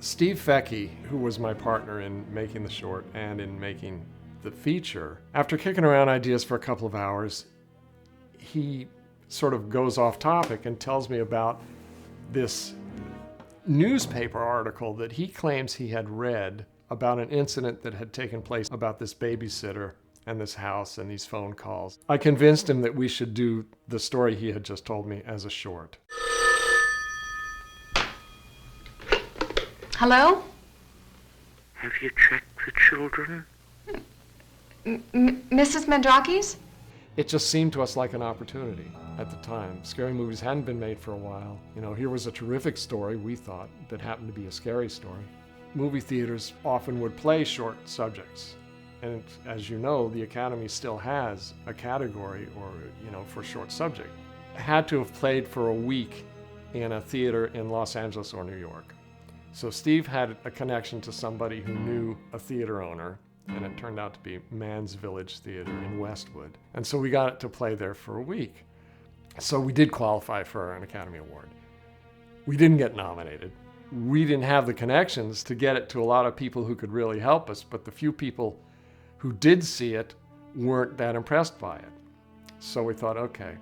Steve Fecky, who was my partner in making the short and in making the feature, after kicking around ideas for a couple of hours, he sort of goes off topic and tells me about this newspaper article that he claims he had read about an incident that had taken place about this babysitter and this house and these phone calls. I convinced him that we should do the story he had just told me as a short. Hello? Have you checked the children? Mrs. Mandrakis? It just seemed to us like an opportunity at the time. Scary movies hadn't been made for a while. You know, here was a terrific story, we thought, that happened to be a scary story. Movie theaters often would play short subjects. And as you know, the Academy still has a category for short subject. It had to have played for a week in a theater in Los Angeles or New York. So Steve had a connection to somebody who knew a theater owner, and it turned out to be Man's Village Theater in Westwood. And so we got it to play there for a week. So we did qualify for an Academy Award. We didn't get nominated. We didn't have the connections to get it to a lot of people who could really help us, but the few people who did see it weren't that impressed by it. So we thought, okay,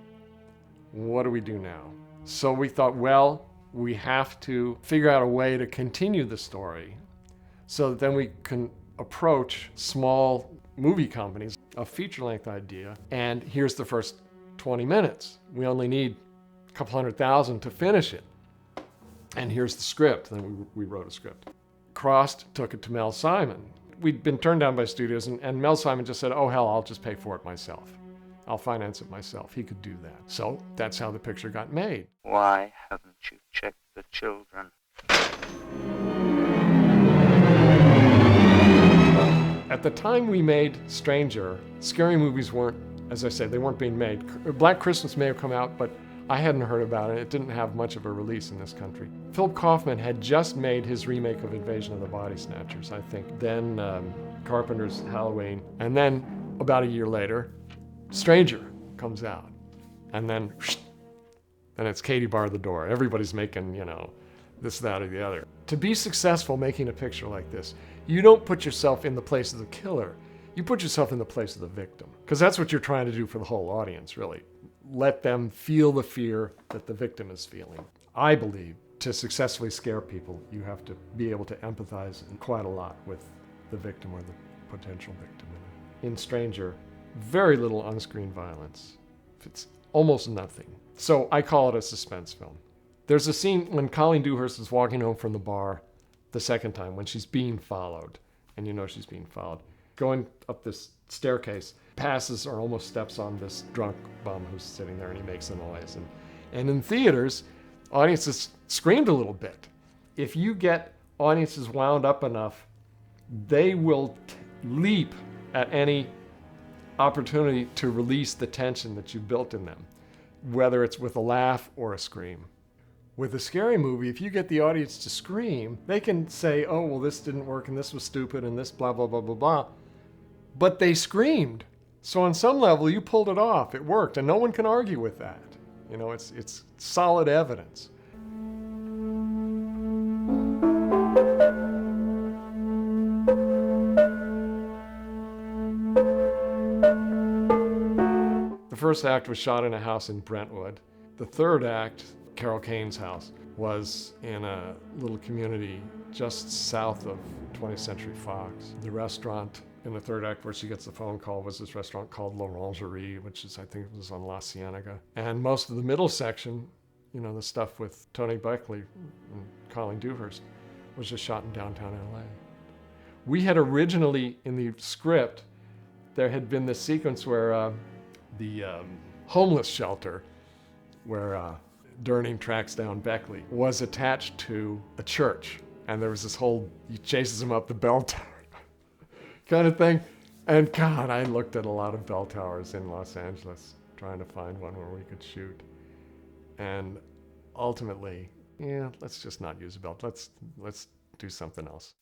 what do we do now? So we thought, well, we have to figure out a way to continue the story so that then we can approach small movie companies, a feature-length idea, and here's the first 20 minutes. We only need a couple $100,000 to finish it. And here's the script. Then we wrote a script. Crossed took it to Mel Simon. We'd been turned down by studios, and Mel Simon just said, oh hell, I'll just pay for it myself. I'll finance it myself. He could do that. So that's how the picture got made. Why haven't you checked the children? At the time we made Stranger, scary movies weren't, as I said, they weren't being made. Black Christmas may have come out, but I hadn't heard about it. It didn't have much of a release in this country. Philip Kaufman had just made his remake of Invasion of the Body Snatchers, I think. Then Carpenter's Halloween. And then about a year later, Stranger comes out. And then it's Katie bar the door. Everybody's making, this, that, or the other. To be successful making a picture like this, you don't put yourself in the place of the killer. You put yourself in the place of the victim. Because that's what you're trying to do for the whole audience, really. Let them feel the fear that the victim is feeling. I believe to successfully scare people, you have to be able to empathize quite a lot with the victim or the potential victim. In Stranger, very little on-screen violence. It's almost nothing. So I call it a suspense film. There's a scene when Colleen Dewhurst is walking home from the bar the second time, when she's being followed, and you know she's being followed. Going up this staircase, passes or almost steps on this drunk bum who's sitting there, and he makes a noise. And in theaters, audiences screamed a little bit. If you get audiences wound up enough, they will leap at any opportunity to release the tension that you built in them, whether it's with a laugh or a scream. With a scary movie, if you get the audience to scream, they can say, oh, well, this didn't work, and this was stupid, and this blah, blah, blah, blah, blah. But they screamed. So on some level, you pulled it off. It worked, and no one can argue with that. It's solid evidence. The first act was shot in a house in Brentwood. The third act, Carol Kane's house, was in a little community just south of 20th Century Fox. The restaurant in the third act where she gets the phone call was this restaurant called L'Orangerie, which is, I think it was on La Cienega. And most of the middle section, the stuff with Tony Beckley and Colleen Dewhurst, was just shot in downtown LA. We had originally, in the script, there had been this sequence where the homeless shelter, where Durning tracks down Beckley, was attached to a church. And there was this whole, he chases him up the bell tower kind of thing. And God, I looked at a lot of bell towers in Los Angeles trying to find one where we could shoot. And ultimately, let's just not use a bell. Let's do something else.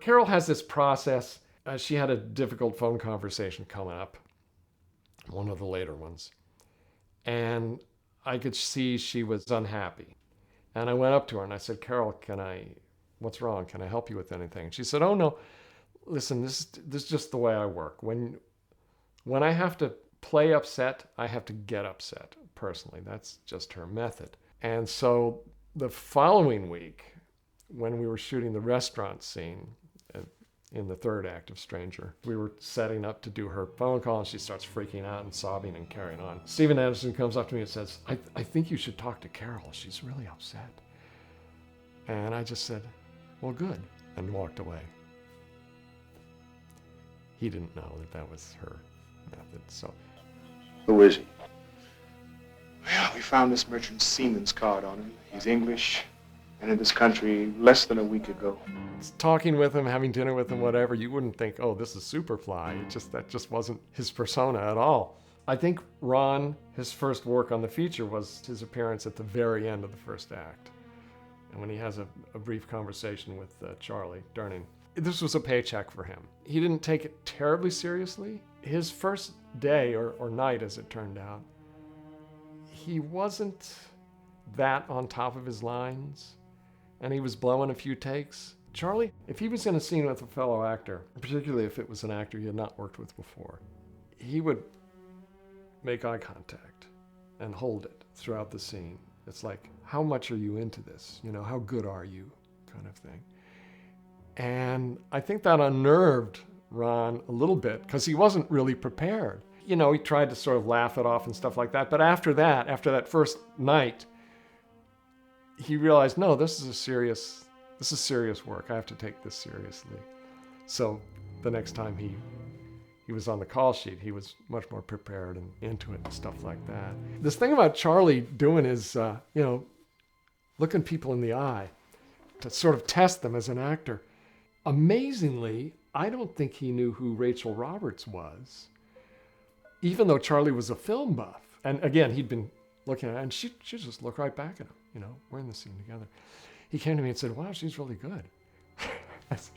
Carol has this process. She had a difficult phone conversation coming up, one of the later ones. And I could see she was unhappy. And I went up to her and I said, Carol, what's wrong? Can I help you with anything? And she said, oh no, listen, this is just the way I work. When I have to play upset, I have to get upset personally. That's just her method. And so the following week, when we were shooting the restaurant scene in the third act of Stranger, we were setting up to do her phone call, and she starts freaking out and sobbing and carrying on. Steven Anderson comes up to me and says, I think you should talk to Carol. She's really upset. And I just said, well, good, and walked away. He didn't know that was her method, so. Who is he? Well, we found this merchant seaman's card on him. He's English, and in this country less than a week ago. Talking with him, having dinner with him, whatever, you wouldn't think, oh, this is Superfly. That just wasn't his persona at all. I think Ron, his first work on the feature was his appearance at the very end of the first act. And when he has a brief conversation with Charlie Durning. This was a paycheck for him. He didn't take it terribly seriously. His first day, or night as it turned out, he wasn't that on top of his lines, and he was blowing a few takes. Charlie, if he was in a scene with a fellow actor, particularly if it was an actor he had not worked with before, he would make eye contact and hold it throughout the scene. It's like, how much are you into this? You know, how good are you? Kind of thing. And I think that unnerved Ron a little bit because he wasn't really prepared. You know, he tried to sort of laugh it off and stuff like that. But after that first night, he realized, no, this is serious work. I have to take this seriously. So the next time he was on the call sheet, he was much more prepared and into it and stuff like that. This thing about Charlie doing is, looking people in the eye to sort of test them as an actor. Amazingly, I don't think he knew who Rachel Roberts was, even though Charlie was a film buff. And again, he'd been looking at her, and she just looked right back at him. You know, we're in the scene together. He came to me and said, wow, she's really good. I said,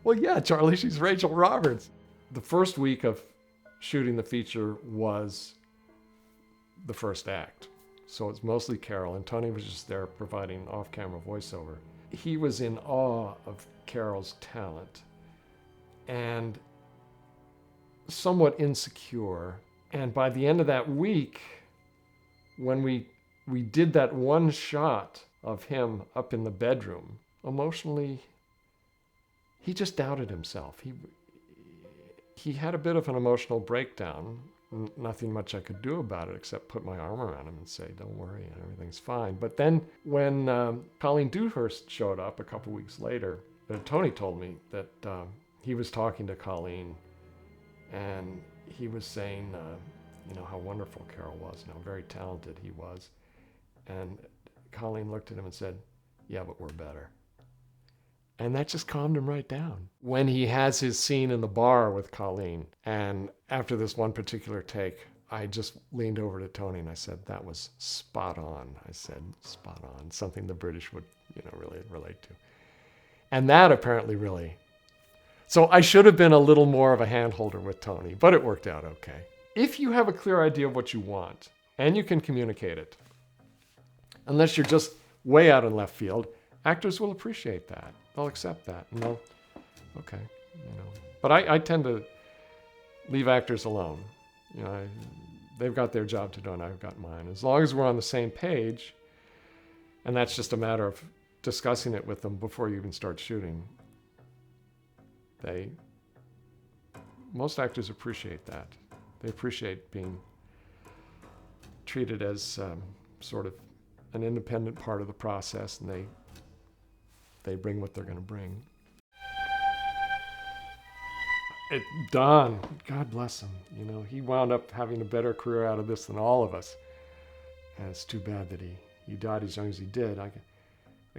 well, yeah, Charlie, she's Rachel Roberts. The first week of shooting the feature was the first act. So it's mostly Carol, and Tony was just there providing off-camera voiceover. He was in awe of Carol's talent and somewhat insecure. And by the end of that week, when we did that one shot of him up in the bedroom, emotionally, he just doubted himself. He had a bit of an emotional breakdown. Nothing much I could do about it except put my arm around him and say, don't worry, everything's fine. But then when Colleen Dewhurst showed up a couple weeks later, Tony told me that he was talking to Colleen and he was saying, how wonderful Carol was and how very talented he was. And Colleen looked at him and said, yeah, but we're better. And that just calmed him right down. When he has his scene in the bar with Colleen, and after this one particular take, I just leaned over to Tony and I said, that was spot on. I said, spot on, something the British would, really relate to. And that apparently really. So I should have been a little more of a handholder with Tony, but it worked out okay. If you have a clear idea of what you want, and you can communicate it, unless you're just way out in left field, actors will appreciate that. They'll accept that. And they'll, okay, But I tend to leave actors alone. They've got their job to do and I've got mine. As long as we're on the same page, and that's just a matter of discussing it with them before you even start shooting, most actors appreciate that. They appreciate being treated as sort of an independent part of the process, and they bring what they're going to bring. Don, God bless him. He wound up having a better career out of this than all of us. And it's too bad that he died as young as he did. I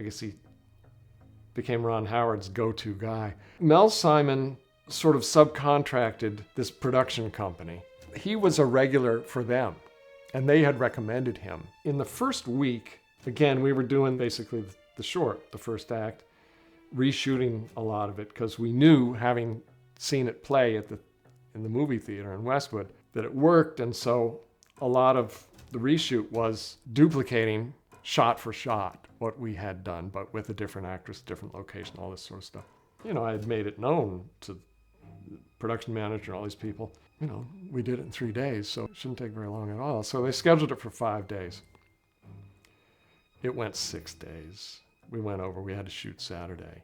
guess he became Ron Howard's go-to guy. Mel Simon sort of subcontracted this production company. He was a regular for them, and they had recommended him. In the first week, again, we were doing basically the short, the first act, reshooting a lot of it because we knew, having seen it play in the movie theater in Westwood, that it worked. And so a lot of The reshoot was duplicating shot for shot what we had done, but with a different actress, different location, all this sort of stuff. You know, I had made it known to the production manager and all these people, you know, we did it in 3 days, so it shouldn't take very long at all. So they scheduled it for 5 days. It went 6 days. We went over, we had to shoot Saturday.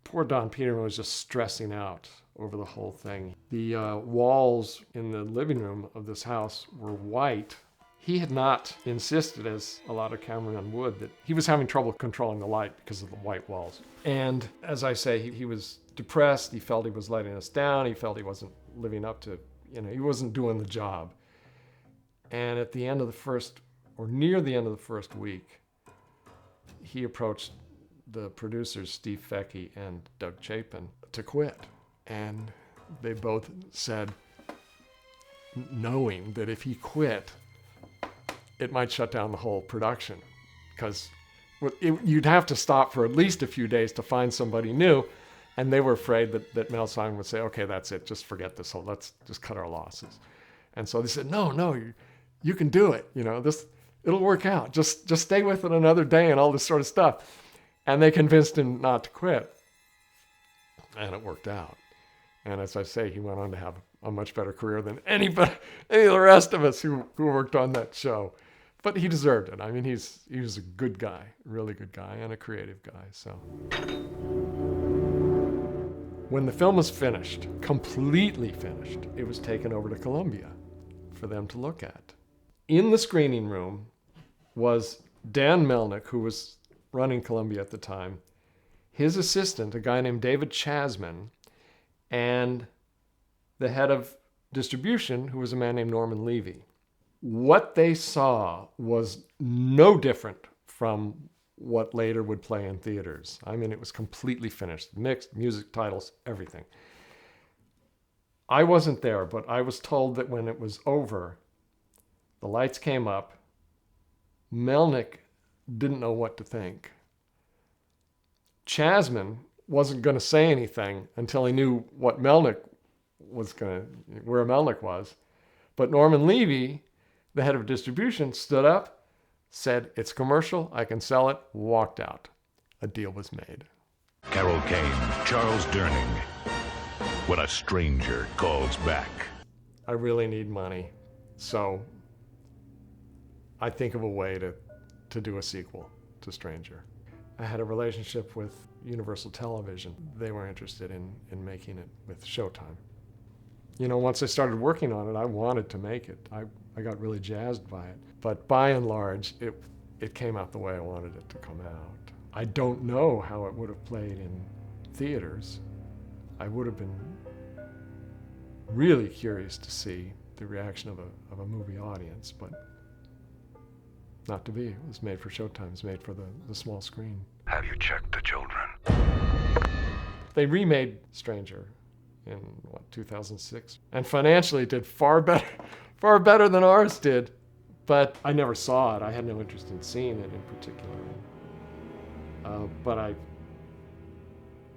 Poor Don Peterman was just stressing out over the whole thing. The walls in the living room of this house were white. He had not insisted, as a lot of cameramen would, that he was having trouble controlling the light because of the white walls. And as I say, he was depressed. He felt he was letting us down. He felt he wasn't living up to, you know, he wasn't doing the job. And at the end of the first, or near the end of the first week, he approached the producers, Steve Fecky and Doug Chapin, to quit. And they both said, knowing that if he quit, it might shut down the whole production, because you'd have to stop for at least a few days to find somebody new. And they were afraid that Mel Simon would say, okay, that's it, just forget this whole, let's just cut our losses. And so they said, no, you can do it. You know, it'll work out. Just stay with it another day and all this sort of stuff. And they convinced him not to quit. And it worked out. And as I say, he went on to have a much better career than any of the rest of us who worked on that show. But he deserved it. I mean, he was a good guy, really good guy, and a creative guy. So when the film was finished, completely finished, it was taken over to Columbia for them to look at. In the screening room was Dan Melnick, who was running Columbia at the time, his assistant, a guy named David Chasman, and the head of distribution, who was a man named Norman Levy. What they saw was no different from what later would play in theaters. I mean, it was completely finished, mixed, music, titles, everything. I wasn't there, but I was told that when it was over, the lights came up, Melnick didn't know what to think. Chasman wasn't going to say anything until he knew what Melnick where Melnick was. But Norman Levy, the head of distribution, stood up, said, it's commercial, I can sell it, walked out. A deal was made. Carol Kane, Charles Durning. When a stranger calls back. I really need money, so I think of a way to do a sequel to Stranger. I had a relationship with Universal Television. They were interested in making it with Showtime. You know, once I started working on it, I wanted to make it. I got really jazzed by it. But by and large, it came out the way I wanted it to come out. I don't know how it would have played in theaters. I would have been really curious to see the reaction of a movie audience, but not to be. It was made for Showtime. It was made for the small screen. Have you checked the children? They remade Stranger in 2006, and financially did far better than ours did. But I never saw it. I had no interest in seeing it in particular. But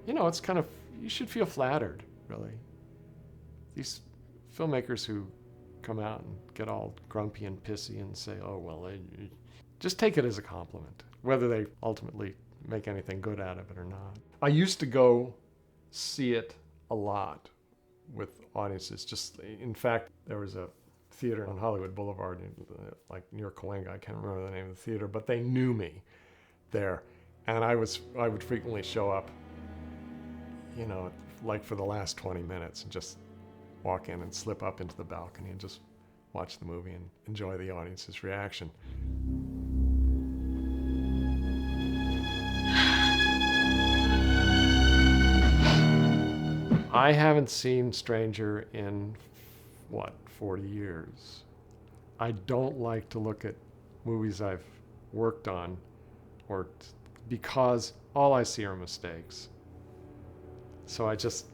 it's kind of, you should feel flattered, really. These filmmakers who come out and get all grumpy and pissy and say, oh, well, just take it as a compliment, whether they ultimately make anything good out of it or not. I used to go see it a lot with audiences. In fact, there was a theater on Hollywood Boulevard, like near Cahuenga. I can't remember the name of the theater, but they knew me there. And I would frequently show up, like for the last 20 minutes and just walk in and slip up into the balcony and just watch the movie and enjoy the audience's reaction. I haven't seen Stranger in, 40 years. I don't like to look at movies I've worked on because all I see are mistakes. So I just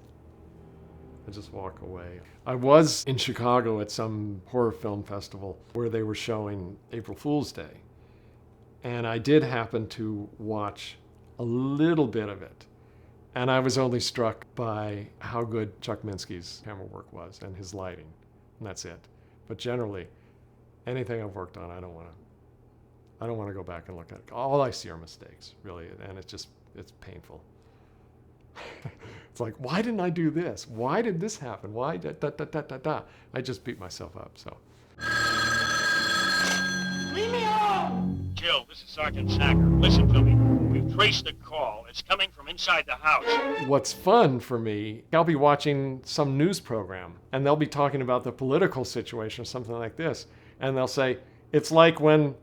walk away. I was in Chicago at some horror film festival where they were showing April Fool's Day. And I did happen to watch a little bit of it. And I was only struck by how good Chuck Minsky's camera work was and his lighting. And that's it. But generally, anything I've worked on, I don't want to go back and look at it. All I see are mistakes, really, and it's painful. It's like, why didn't I do this? Why did this happen? Why da da da da da da? I just beat myself up. So. Leave me alone! Jill, this is Sergeant Sacker. Listen to me. We've traced the call. It's coming from inside the house. What's fun for me, I'll be watching some news program, and they'll be talking about the political situation or something like this, and they'll say, it's like when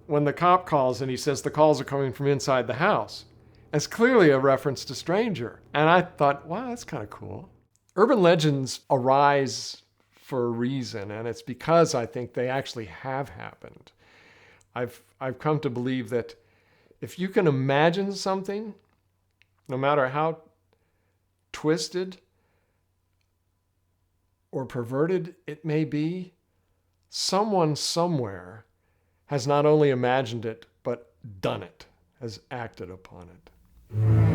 the cop calls and he says the calls are coming from inside the house. It's clearly a reference to Stranger. And I thought, wow, that's kind of cool. Urban legends arise for a reason, and it's because I think they actually have happened. I've come to believe that if you can imagine something, no matter how twisted or perverted it may be, someone somewhere has not only imagined it, but done it, has acted upon it.